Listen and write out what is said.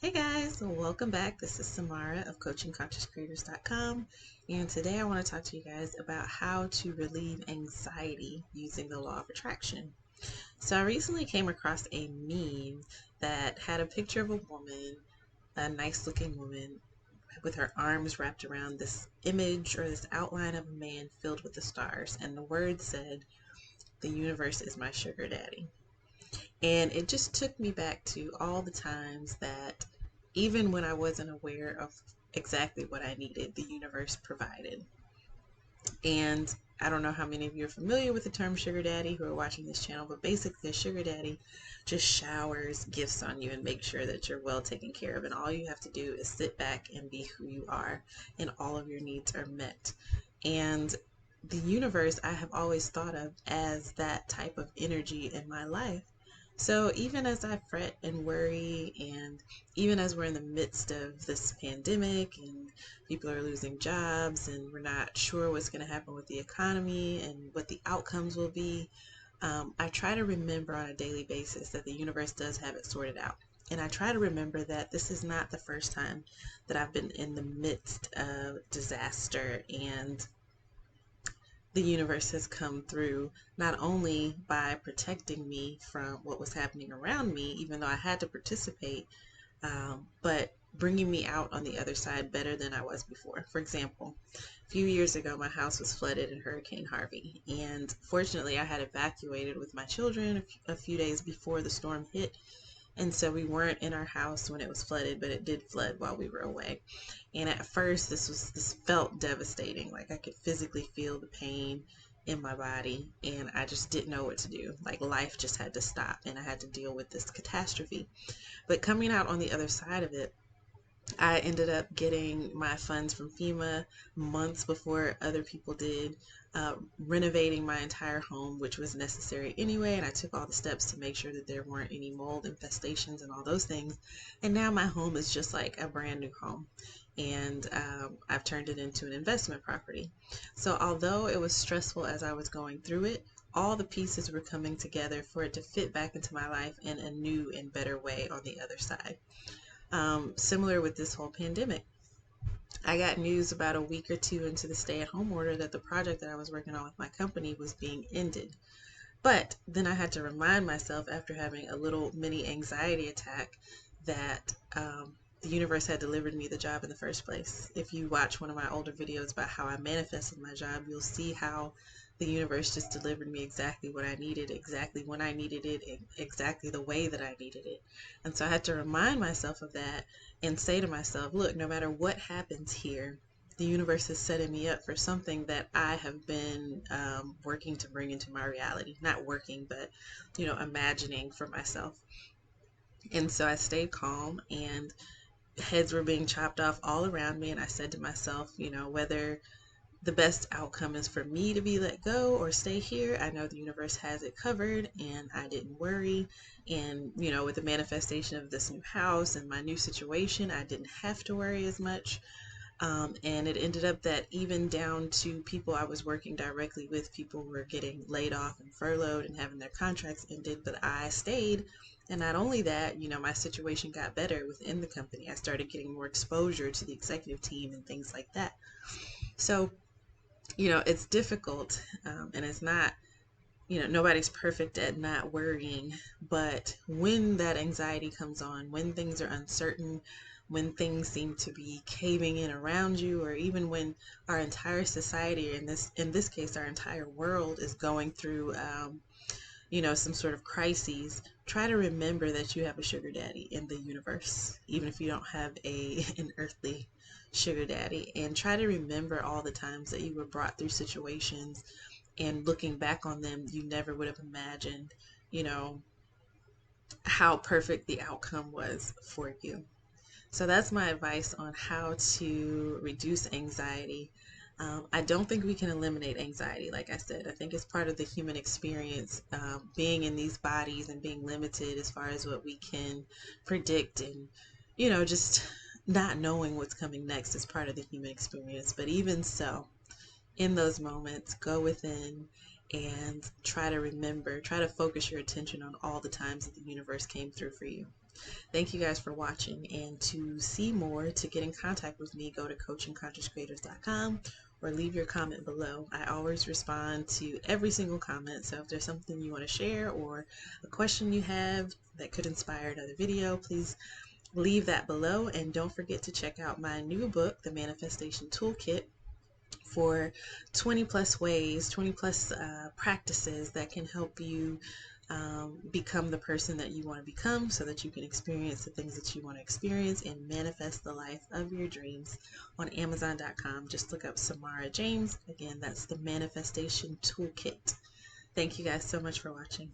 Hey guys, so welcome back. This is Samara of CoachingConsciousCreators.com, and today I want to talk to you guys about how to relieve anxiety using the law of attraction. So I recently came across a meme that had a picture of a woman, a nice looking woman, with her arms wrapped around this image or this outline of a man filled with the stars, and the words said, "The universe is my sugar daddy." And it just took me back to all the times that even when I wasn't aware of exactly what I needed, the universe provided. And I don't know how many of you are familiar with the term sugar daddy who are watching this channel, but basically a sugar daddy just showers gifts on you and makes sure that you're well taken care of. And all you have to do is sit back and be who you are, and all of your needs are met. And the universe I have always thought of as that type of energy in my life. So even as I fret and worry, and even as we're in the midst of this pandemic and people are losing jobs and we're not sure what's going to happen with the economy and what the outcomes will be, I try to remember on a daily basis that the universe does have it sorted out. And I try to remember that this is not the first time that I've been in the midst of disaster, and the universe has come through not only by protecting me from what was happening around me, even though I had to participate, but bringing me out on the other side better than I was before. For example, a few years ago, my house was flooded in Hurricane Harvey, and fortunately, I had evacuated with my children a few days before the storm hit. And so we weren't in our house when it was flooded, but it did flood while we were away. And at first, this felt devastating. Like I could physically feel the pain in my body, and I just didn't know what to do. Like life just had to stop, and I had to deal with this catastrophe. But coming out on the other side of it, I ended up getting my funds from FEMA months before other people did, renovating my entire home, which was necessary anyway. And I took all the steps to make sure that there weren't any mold infestations and all those things. And now my home is just like a brand new home. And I've turned it into an investment property. So although it was stressful as I was going through it, all the pieces were coming together for it to fit back into my life in a new and better way on the other side. Similar with this whole pandemic. I got news about a week or two into the stay at home order that the project that I was working on with my company was being ended. But then I had to remind myself after having a little mini anxiety attack that the universe had delivered me the job in the first place. If you watch one of my older videos about how I manifested my job, you'll see how the universe just delivered me exactly what I needed, exactly when I needed it, exactly the way that I needed it. And so I had to remind myself of that and say to myself, look, no matter what happens here, the universe is setting me up for something that I have been working to bring into my reality. Not working, but, imagining for myself. And so I stayed calm, and heads were being chopped off all around me. And I said to myself, whether the best outcome is for me to be let go or stay here, I know the universe has it covered, and I didn't worry. And, with the manifestation of this new house and my new situation, I didn't have to worry as much. And it ended up that even down to people I was working directly with, people were getting laid off and furloughed and having their contracts ended, but I stayed. And not only that, my situation got better within the company. I started getting more exposure to the executive team and things like that. So, it's difficult, and it's not, nobody's perfect at not worrying. But when that anxiety comes on, when things are uncertain, when things seem to be caving in around you, or even when our entire society, in this case our entire world, is going through some sort of crises, try to remember that you have a sugar daddy in the universe, even if you don't have an earthly sugar daddy. And try to remember all the times that you were brought through situations, and looking back on them, you never would have imagined, you know, how perfect the outcome was for you. So that's my advice on how to reduce anxiety. I don't think we can eliminate anxiety. Like I said, I think it's part of the human experience, being in these bodies and being limited as far as what we can predict, and, just not knowing what's coming next is part of the human experience. But even so, in those moments, go within and try to remember, try to focus your attention on all the times that the universe came through for you. Thank you guys for watching, and to see more, to get in contact with me, go to coachingconsciouscreators.com or leave your comment below. I always respond to every single comment, so if there's something you want to share or a question you have that could inspire another video, please leave that below. And don't forget to check out my new book, The Manifestation Toolkit, for 20 plus ways, 20 plus practices that can help you become the person that you want to become, so that you can experience the things that you want to experience and manifest the life of your dreams. On Amazon.com, just look up Samara James. Again, that's the Manifestation Toolkit. Thank you guys so much for watching.